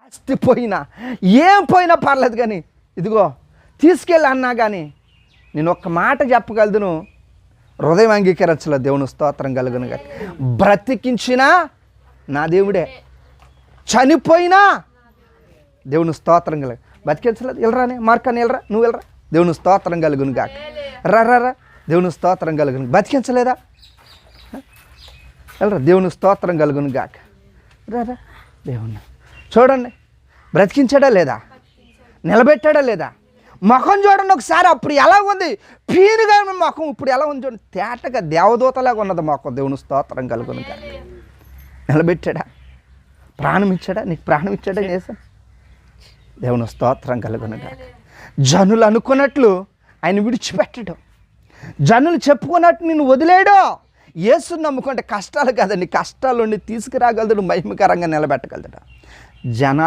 ఆస్తి పోయినా ఏం పోయినా పర్లేదు, కానీ ఇదిగో తీసుకెళ్ళి అన్నా కానీ నేను ఒక్క మాట చెప్పగలను, హృదయం అంగీకరించలేదు. దేవుని స్తోత్రం కలుగును గాక. బ్రతికించినా నా దేవుడే, చనిపోయినా దేవుని స్తోత్రం కలుగు. బతికించలేదు, వెళ్ళరానే మార్కాని వెళ్ళరా, నువ్వు వెళ్ళరా, దేవుని స్తోత్రం కలుగును గాక. రా దేవుని స్తోత్రం కలుగును. బతికించలేదా, వెళ్ళరా, దేవుని స్తోత్రం కలుగును గాక. రా దేవుని చూడండి, బ్రతికించాడా లేదా, నిలబెట్టాడా లేదా, ముఖం చూడండి ఒకసారి. అప్పుడు ఎలా ఉంది, పీనుగా ముఖం, ఇప్పుడు ఎలా ఉంది చూడండి, తేటగా దేవదూతలాగా ఉన్నది ముఖం. దేవుని స్తోత్రం కలుగును గాక. నిలబెట్టాడా, ప్రాణం ఇచ్చాడా, నీకు ప్రాణం ఇచ్చాడా చేశాను. దేవుని స్తోత్రం కలుగును గాక. జనులు అనుకున్నట్లు ఆయన విడిచిపెట్టడం, జనులు చెప్పుకున్నట్టు నిన్ను వదిలేయడం. యేసుని నమ్ముకుంటే కష్టాలు కదండి, కష్టాలు తీసుకురాగలడు, మహిమకరంగా నిలబెట్టగలడు.